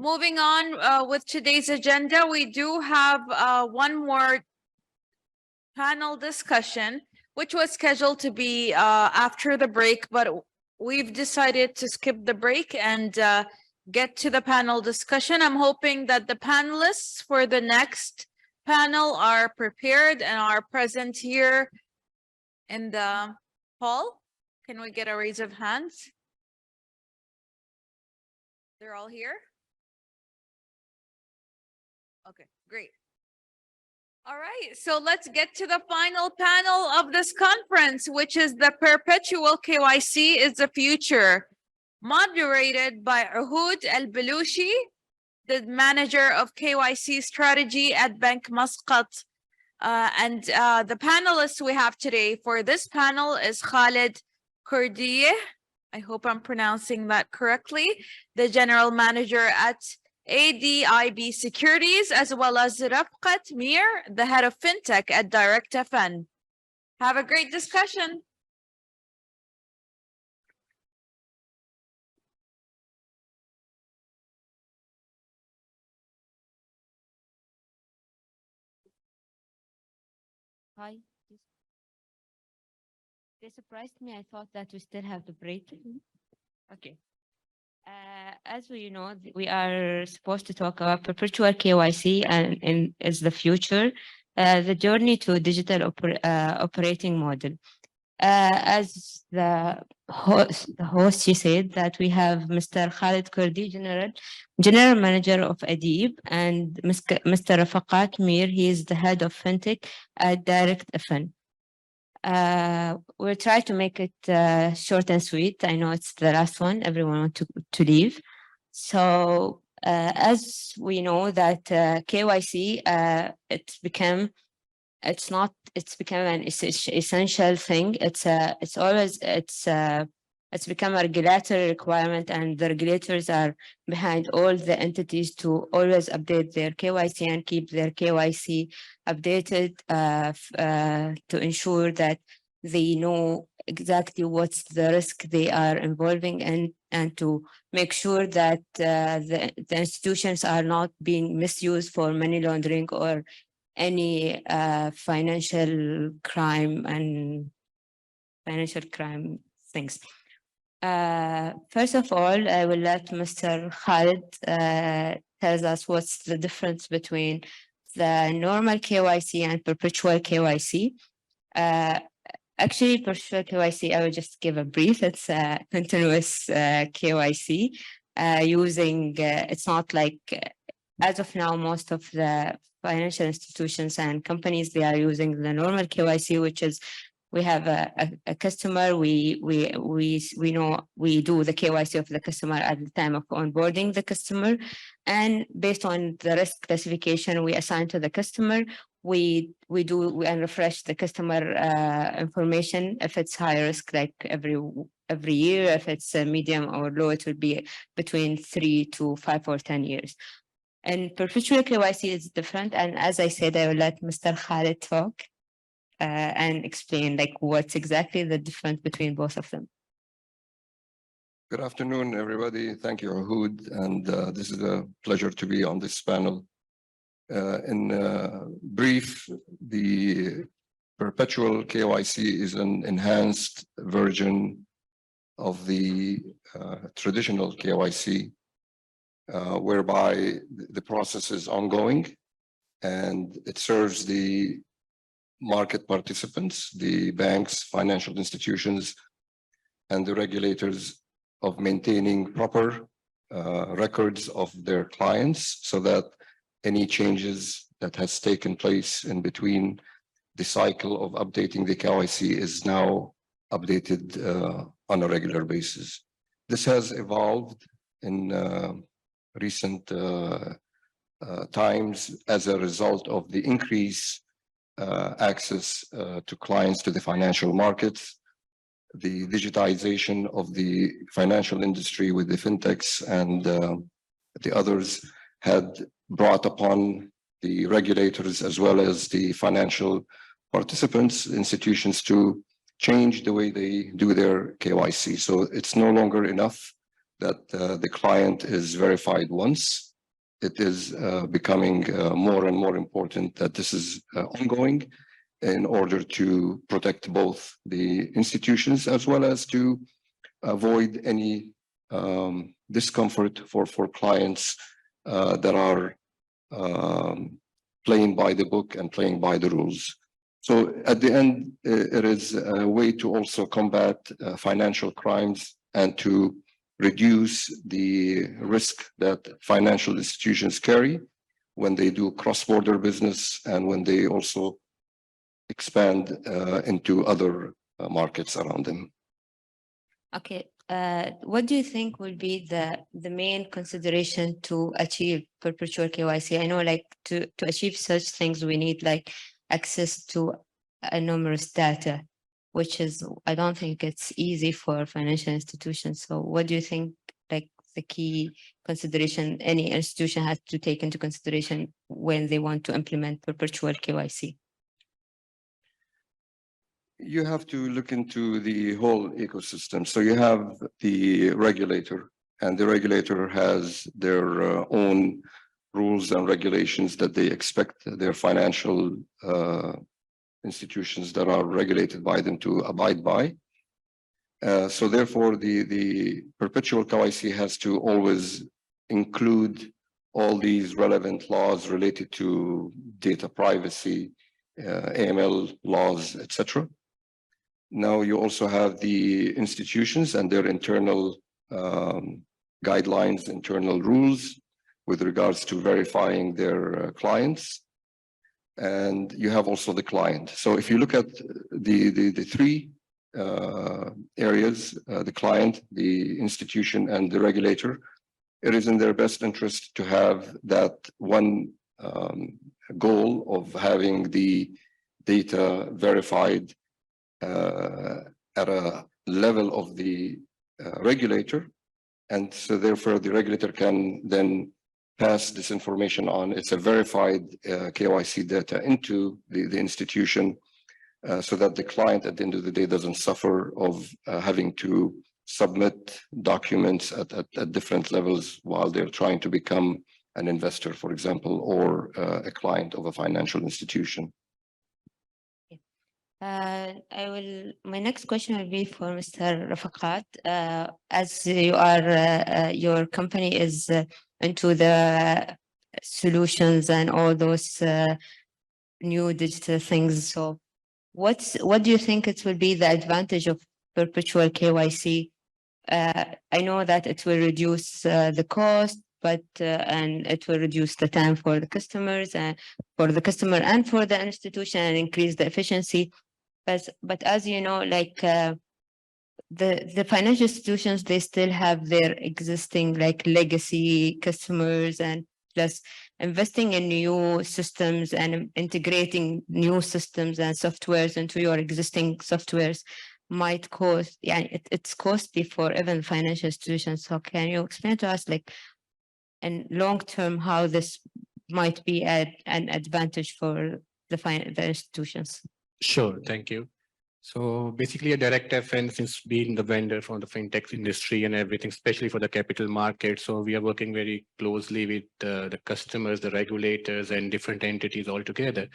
Moving on with today's agenda, we do have one more panel discussion, which was scheduled to be after the break, but we've decided to skip the break and get to the panel discussion. I'm hoping that the panelists for the next panel are prepared and are present here in the hall. Can we get a raise of hands? They're all here? Okay, great. All right, so let's get to the final panel of this conference, which is the Perpetual KYC is the Future, moderated by Uhud Al-Balushi, the manager of KYC strategy at Bank Muscat. And the panelists we have today for this panel is Khalid Kurdiye, I hope I'm pronouncing that correctly, the general manager at ADIB Securities, as well as Rafqat Mir, the head of FinTech at Direct FN. Have a great discussion. Hi. They surprised me. I thought that we still have the break. Okay. As we know, we are supposed to talk about perpetual KYC and is the future, the journey to digital operating model. As the host, she said that we have Mr. Khalid Kurdi, General Manager of ADIB, and Mr. Rafaqat Mir, he is the head of FinTech at Direct FN. We'll try to make it short and sweet. I know it's the last one. Everyone wants to leave. So as we know that KYC, it's become an essential thing. It's become a regulatory requirement, and the regulators are behind all the entities to always update their KYC and keep their KYC updated to ensure that they know exactly what's the risk they are involving in, and to make sure that the institutions are not being misused for money laundering or any financial crime things. First of all, I will let Mr. Khalid tell us what's the difference between the normal KYC and perpetual KYC. Actually, perpetual KYC, I will just give a brief. It's a continuous KYC using, it's not like, as of now, most of the financial institutions and companies, they are using the normal KYC, which is we have a customer, we know we do the KYC of the customer at the time of onboarding the customer, and based on the risk classification we assign to the customer, we refresh the customer information. If it's high risk, like every year, if it's medium or low, it would be between 3 to 5 or 10 years. And perpetual KYC is different. And as I said, I will let Mr. Khalid talk and explain like what's exactly the difference between both of them. Good afternoon, everybody. Thank you, Uhud. And this is a pleasure to be on this panel. In brief, the perpetual KYC is an enhanced version of the traditional KYC, whereby the process is ongoing and it serves the market participants, the banks, financial institutions, and the regulators of maintaining proper records of their clients, so that any changes that has taken place in between the cycle of updating the KYC is now updated on a regular basis. This has evolved in recent times as a result of the increase access to clients to the financial markets, the digitization of the financial industry with the fintechs and the others had brought upon the regulators as well as the financial participants, institutions, to change the way they do their KYC. So it's no longer enough that the client is verified once. it is becoming more and more important that this is ongoing in order to protect both the institutions as well as to avoid any discomfort for clients that are playing by the book and playing by the rules. So at the end, it is a way to also combat financial crimes and to reduce the risk that financial institutions carry when they do cross-border business and when they also expand into other markets around them. Okay, what do you think will be the main consideration to achieve perpetual KYC? I know like to achieve such things, we need like access to numerous data, which is, I don't think it's easy for financial institutions. So what do you think like the key consideration any institution has to take into consideration when they want to implement perpetual KYC? You have to look into the whole ecosystem. So you have the regulator, and the regulator has their own rules and regulations that they expect their financial institutions that are regulated by them to abide by. So therefore, the perpetual KYC has to always include all these relevant laws related to data privacy, AML laws, etc. Now you also have the institutions and their internal guidelines, internal rules with regards to verifying their clients. And you have also the client. So if you look at the three areas, the client, the institution, and the regulator, it is in their best interest to have that one goal of having the data verified at a level of the regulator. And so therefore the regulator can then pass this information on. It's a verified KYC data into the institution so that the client at the end of the day doesn't suffer of having to submit documents at different levels while they're trying to become an investor, for example, or a client of a financial institution. My next question will be for Mr. Rafaqat. As you are, your company is into the solutions and all those new digital things. So what do you think it will be the advantage of perpetual KYC? I know that it will reduce the cost, but and it will reduce the time for the customers and for the customer and for the institution and increase the efficiency. But as you know, like the financial institutions, they still have their existing like legacy customers, and plus investing in new systems and integrating new systems and softwares into your existing softwares might cost, yeah, it's costly for even financial institutions. So can you explain to us like in long term how this might be an advantage for the institutions? Sure, thank you. So basically a direct FN since being the vendor for the fintech industry and everything, especially for the capital market. So we are working very closely with the customers, the regulators and different entities all together.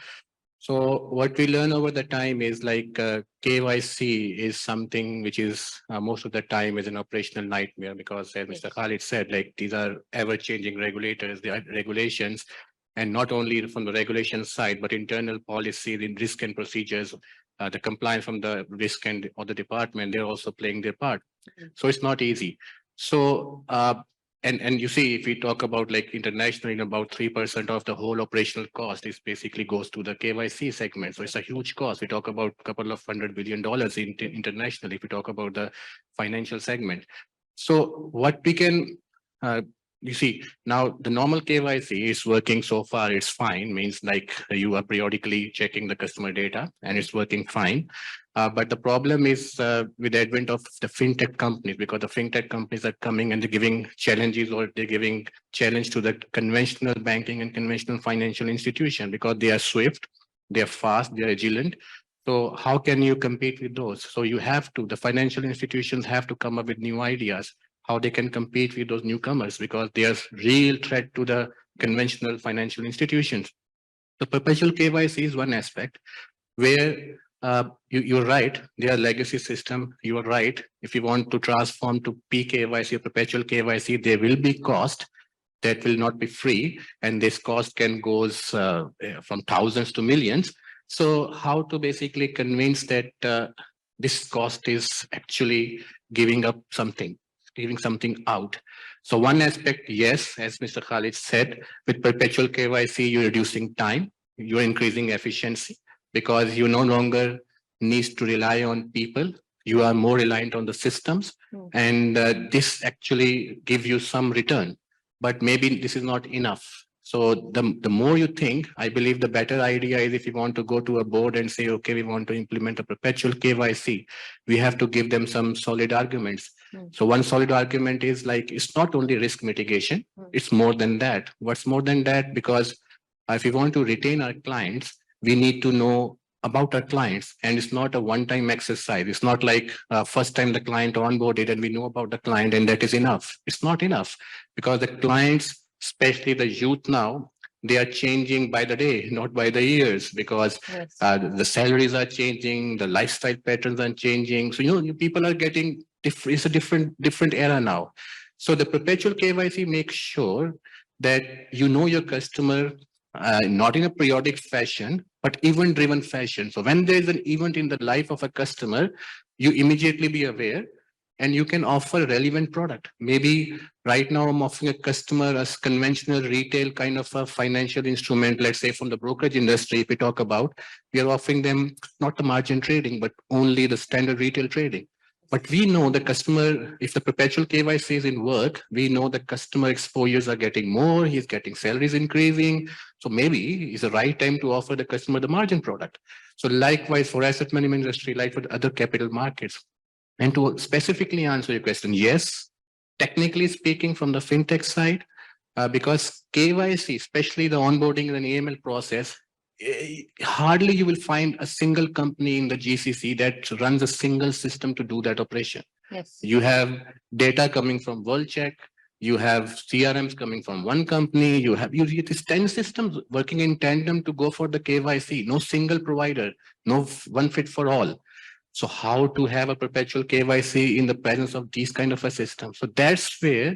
So what we learn over the time is like KYC is something which is most of the time is an operational nightmare because as Mr. Khalid said, like these are ever-changing regulators, the regulations, and not only from the regulation side, but internal policy, the risk and procedures, the compliance from the risk and or the department, they're also playing their part. So it's not easy. So and you see, if we talk about like internationally, about 3% of the whole operational cost is basically goes to the KYC segment. So it's a huge cost. We talk about a couple of $100 billion internationally, if we talk about the financial segment. So what we can, you see, now the normal KYC is working so far, it's fine, means like you are periodically checking the customer data and it's working fine. But the problem is with the advent of the fintech companies, because the fintech companies are coming and they're giving challenges or they're giving challenge to the conventional banking and conventional financial institution because they are swift, they're fast, they're agile. So how can you compete with those? So you have to, the financial institutions have to come up with new ideas, how they can compete with those newcomers because there's real threat to the conventional financial institutions. The perpetual KYC is one aspect where you're right, they are legacy system. You are right. If you want to transform to PKYC or perpetual KYC, there will be cost that will not be free. And this cost can goes from thousands to millions. So how to basically convince that this cost is actually giving up something, giving something out. So one aspect, yes, as Mr. Khalid said, with perpetual KYC, you're reducing time, you're increasing efficiency because you no longer need to rely on people. You are more reliant on the systems, and this actually gives you some return. But maybe this is not enough. So the more you think, I believe the better idea is if you want to go to a board and say, okay, we want to implement a perpetual KYC, we have to give them some solid arguments. So one solid argument is like, it's not only risk mitigation, it's more than that. What's more than that? Because if we want to retain our clients, we need to know about our clients, and it's not a one-time exercise. It's not like first time the client onboarded and we know about the client and that is enough. It's not enough because the clients, especially the youth now, they are changing by the day, not by the years, because the salaries are changing, the lifestyle patterns are changing. So, people are getting different. It's a different era now. So the perpetual KYC makes sure that you know your customer, not in a periodic fashion, but event-driven fashion. So when there is an event in the life of a customer, you immediately be aware and you can offer a relevant product. Maybe right now I'm offering a customer a conventional retail kind of a financial instrument, let's say from the brokerage industry, if we talk about, we are offering them not the margin trading, but only the standard retail trading. But we know the customer, if the perpetual KYC is in work, we know the customer exposures are getting more, he's getting salaries increasing. So maybe it's the right time to offer the customer the margin product. So likewise for asset management industry, like for the other capital markets. And to specifically answer your question, yes, technically speaking from the fintech side, because KYC, especially the onboarding and AML process, hardly you will find a single company in the GCC that runs a single system to do that operation. Yes. You have data coming from WorldCheck, you have CRMs coming from one company, you these 10 systems working in tandem to go for the KYC, no single provider, no one fit for all. So how to have a perpetual KYC in the presence of these kind of a system? So that's where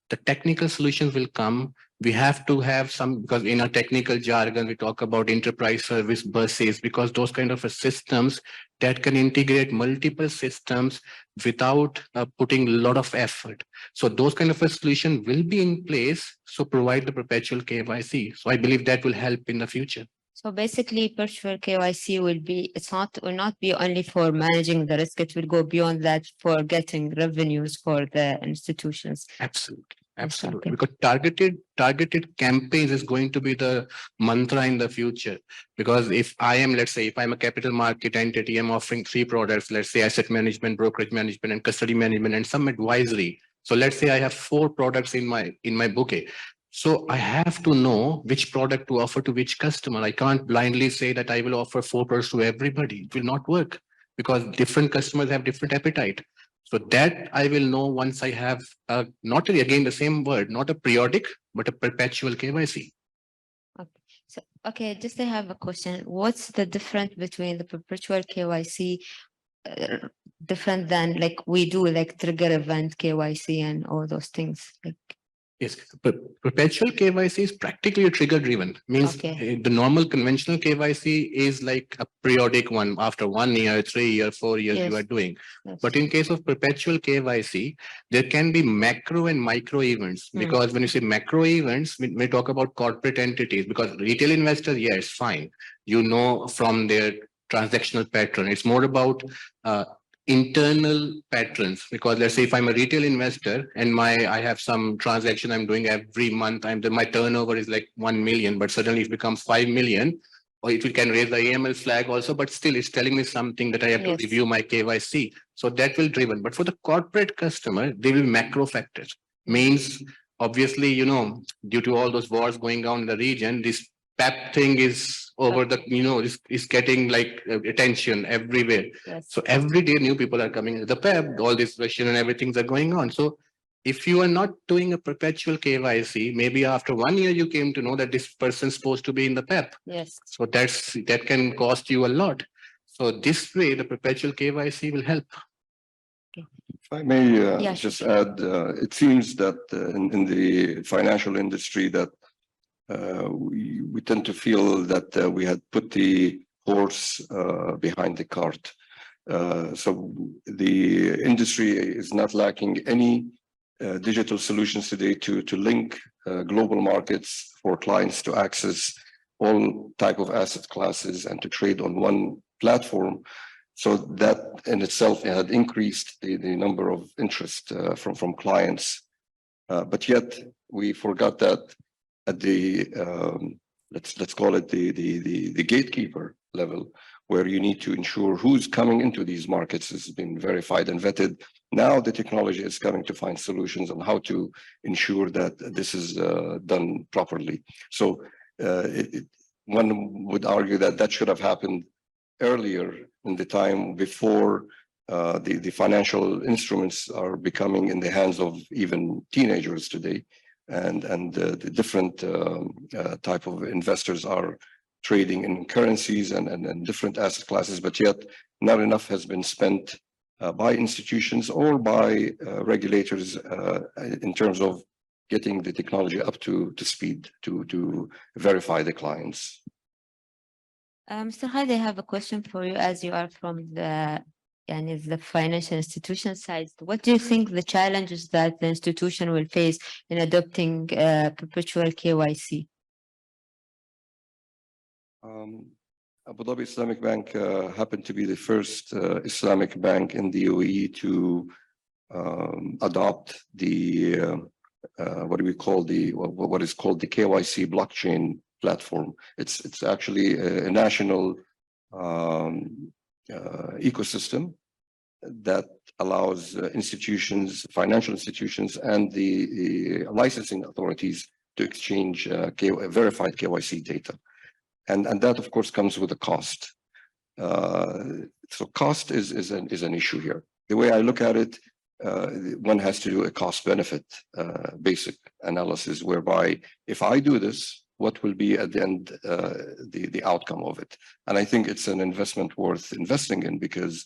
the technical solutions will come. We have to have some, because in our technical jargon, we talk about enterprise service buses, because those kind of systems that can integrate multiple systems without putting a lot of effort. So those kind of a solution will be in place. So provide the perpetual KYC. So I believe that will help in the future. So basically, perpetual KYC will not be only for managing the risk, it will go beyond that for getting revenues for the institutions. Absolutely. Yes, Absolutely. okay. Because targeted campaigns is going to be the mantra in the future. Because if I am, let's say, if I'm a capital market entity, I'm offering 3 products, let's say asset management, brokerage management, and custody management, and some advisory. So let's say I have 4 products in my bouquet. So I have to know which product to offer to which customer. I can't blindly say that I will offer 4 products to everybody. It will not work because different customers have different appetite. So that I will know once I have not again the same word, not a periodic, but a perpetual KYC. Okay, just I have a question. What's the difference between the perpetual KYC different than like we do like trigger event KYC and all those things? Like, Yes, perpetual KYC is practically a trigger driven. Means Okay. the normal conventional KYC is like a periodic one after 1 year, 3 years, 4 years you Yes. are doing. yes. But in case of perpetual KYC, there can be macro and micro events. Because when you say macro events, we talk about corporate entities, because retail investors, yes, fine. You know from their transactional pattern. It's more about internal patterns, because let's say if I'm a retail investor and I have some transaction I'm doing every month, my turnover is like 1 million, but suddenly it becomes 5 million, or it can raise the AML flag also, but still it's telling me something that I have to Yes. review my KYC. So that will driven. But for the corporate customer, they will macro factors. Means obviously, due to all those wars going on in the region, this PEP thing is over the, is getting like attention everywhere. Yes. So every day new people are coming into the PEP, all this Russian and everything's are going on. So if you are not doing a perpetual KYC, maybe after 1 year you came to know that this person is supposed to be in the PEP. Yes. So that can cost you a lot. So this way, the perpetual KYC will help. If I may Yeah, just add, it seems that in the financial industry that we tend to feel that we had put the horse behind the cart. So the industry is not lacking any digital solutions today to link global markets for clients to access all type of asset classes and to trade on one platform. So that in itself had increased the number of interest from clients. But yet we forgot that at the let's call it the gatekeeper level, where you need to ensure who's coming into these markets has been verified and vetted. Now the technology is coming to find solutions on how to ensure that this is done properly. So one would argue that that should have happened earlier in the time before the financial instruments are becoming in the hands of even teenagers today, and the different type of investors are trading in currencies and different asset classes, but yet not enough has been spent by institutions or by regulators in terms of getting the technology up to speed to verify the clients. Mr. Khalid, I have a question for you, as you are from the financial institution side. What do you think the challenges that the institution will face in adopting perpetual KYC? Abu Dhabi Islamic Bank happened to be the first Islamic bank in the UAE to adopt the what is called the KYC blockchain platform. It's actually a national ecosystem that allows institutions, financial institutions, and the licensing authorities to exchange verified KYC data. And that, of course, comes with a cost. So cost is an issue here. The way I look at it, one has to do a cost-benefit basic analysis, whereby if I do this, what will be at the end the outcome of it? And I think it's an investment worth investing in, because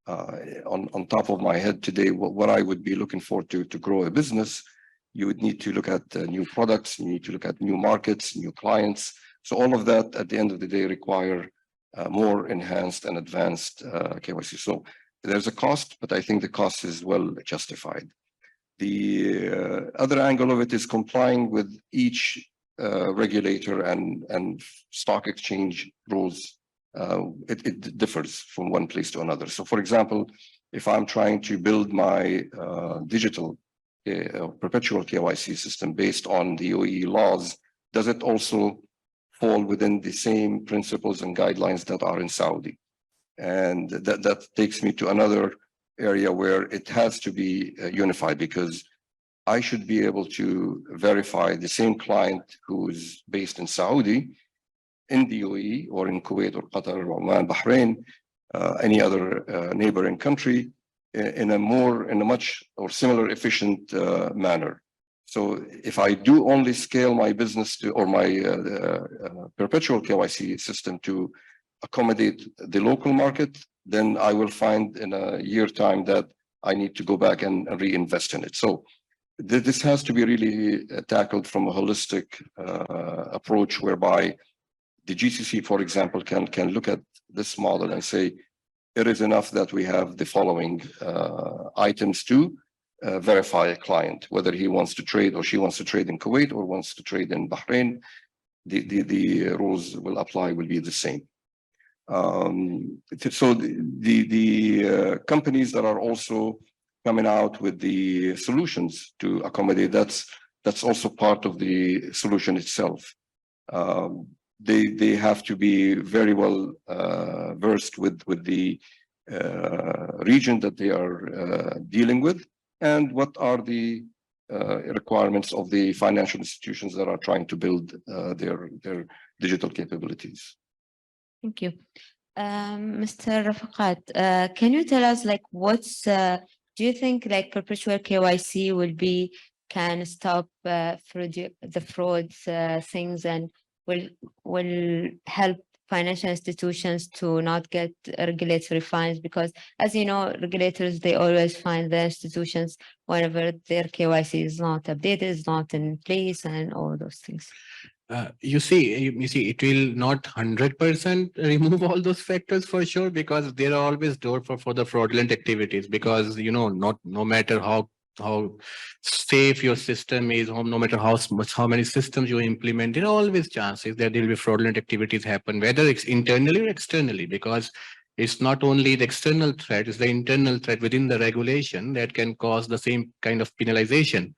on top of my head today, what I would be looking for to grow a business, you would need to look at new products, you need to look at new markets, new clients. So all of that at the end of the day require more enhanced and advanced KYC. So there's a cost, but I think the cost is well justified. The other angle of it is complying with each regulator and stock exchange rules. It differs from one place to another. So for example, if I'm trying to build my digital perpetual KYC system based on the UAE laws, does it also fall within the same principles and guidelines that are in Saudi? And that takes me to another area where it has to be unified, because I should be able to verify the same client who's based in Saudi, in the UAE, or in Kuwait or Qatar or Oman, Bahrain, any other neighboring country, in a much or similar efficient manner. So if I do only scale my business to, or my perpetual KYC system to accommodate the local market, then I will find in a year time that I need to go back and reinvest in it. So this has to be really tackled from a holistic approach, whereby the GCC, for example, can look at this model and say, it is enough that we have the following items to verify a client, whether he wants to trade or she wants to trade in Kuwait or wants to trade in Bahrain. The rules will apply, will be the same. So the companies that are also coming out with the solutions to accommodate, that's also part of the solution itself. They have to be very well versed with the region that they are dealing with, and what are the requirements of the financial institutions that are trying to build their digital capabilities. Thank you. Mr. Rafaqat, can you tell us, like, what's do you think like perpetual KYC can stop the frauds things and will help financial institutions to not get regulatory fines? Because as you know, regulators, they always find the institutions whenever their KYC is not updated, is not in place, and all those things. You see, it will not 100% remove all those factors for sure, because there are always doors for the fraudulent activities, because, no matter how safe your system is, no matter how many systems you implement, there are always chances that there will be fraudulent activities happen, whether it's internally or externally, because it's not only the external threat, it's the internal threat within the regulation that can cause the same kind of penalization.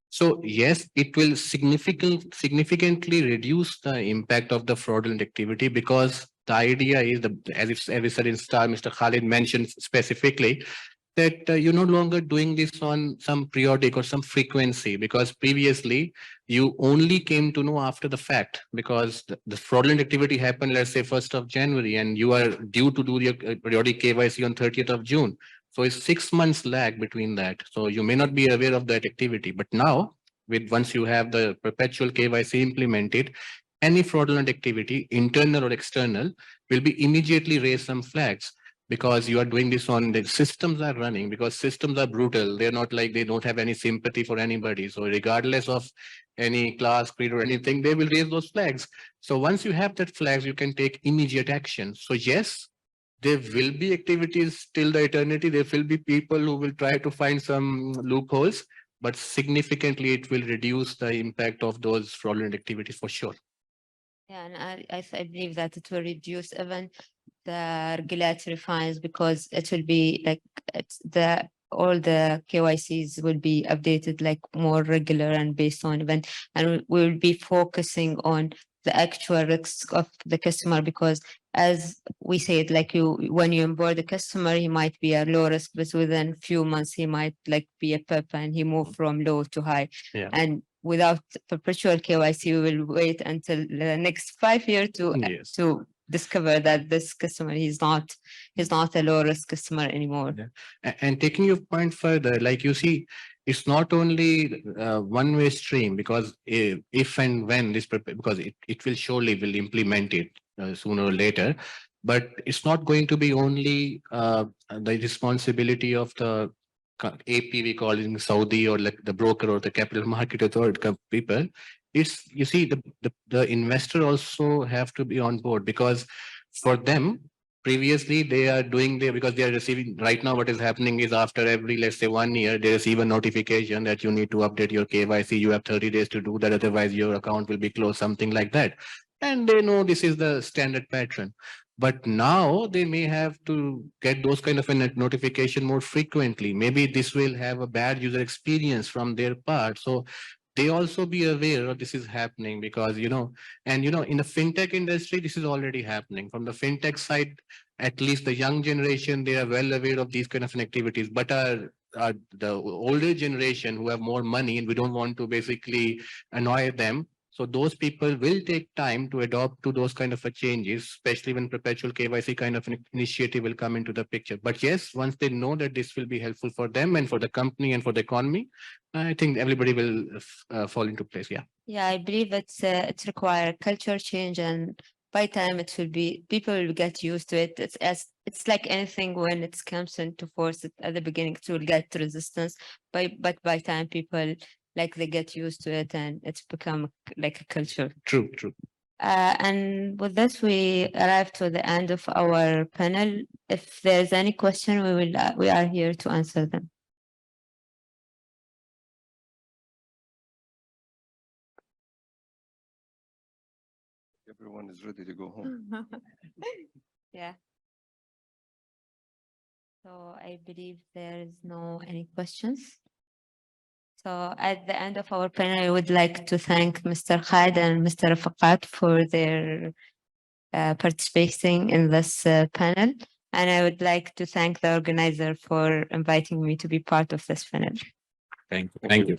So yes, it will significantly reduce the impact of the fraudulent activity, because the idea is, as we said in STAR, Mr. Khalid mentioned specifically, that you're no longer doing this on some periodic or some frequency, because previously you only came to know after the fact, because the fraudulent activity happened, let's say 1st of January, and you are due to do your periodic KYC on 30th of June. So it's 6 months lag between that. So you may not be aware of that activity. But now, once you have the perpetual KYC implemented, any fraudulent activity, internal or external, will be immediately raise some flags, because you are doing this on the systems are running, because systems are brutal. They're not like, they don't have any sympathy for anybody. So regardless of any class, creed or anything, they will raise those flags. So once you have that flags, you can take immediate action. So yes, there will be activities till the eternity. There will be people who will try to find some loopholes, but significantly it will reduce the impact of those fraudulent activities for sure. Yeah, and I believe that it will reduce even the regulatory fines, because it will be like all the KYCs will be updated like more regular and based on event, and we will be focusing on the actual risks of the customer, because as we said, like when you onboard the customer, he might be a low risk, but within few months he might like be a PEP and he moved from low to high. Yeah. And without perpetual KYC, we will wait until the next 5 years Yes. to discover that this customer he's not a low risk customer anymore. Yeah. And taking your point further, like you see, it's not only one-way stream, because if and when this, because it will surely will implement it sooner or later, but it's not going to be only the responsibility of the AP, we call it in Saudi, or like the broker or the capital market authority people. It's, you see, the investor also have to be on board, because for them, previously they are doing there, because they are receiving right now, what is happening is after every, let's say 1 year, they receive a notification that you need to update your KYC. You have 30 days to do that, otherwise your account will be closed, something like that. And they know this is the standard pattern. But now they may have to get those kind of a notification more frequently. Maybe this will have a bad user experience from their part. So they also be aware of this is happening, because, in the fintech industry, this is already happening. From the fintech side, at least the young generation, they are well aware of these kind of activities. But the older generation who have more money, and we don't want to basically annoy them. So those people will take time to adopt to those kind of changes, especially when perpetual KYC kind of an initiative will come into the picture. But yes, once they know that this will be helpful for them and for the company and for the economy, I think everybody will fall into place. Yeah. Yeah, I believe it's require culture change, and by time it will be, people will get used to it. It's like anything, when it comes into force at the beginning, it will get resistance. But by time people like they get used to it, and it's become like a culture. True. And with this, we arrive to the end of our panel. If there's any question, we are here to answer them. Everyone is ready to go home. Yeah. So I believe there is no any questions. So at the end of our panel, I would like to thank Mr. Khalid and Mr. Rafaqat for their participating in this panel. And I would like to thank the organizer for inviting me to be part of this panel. Thank you.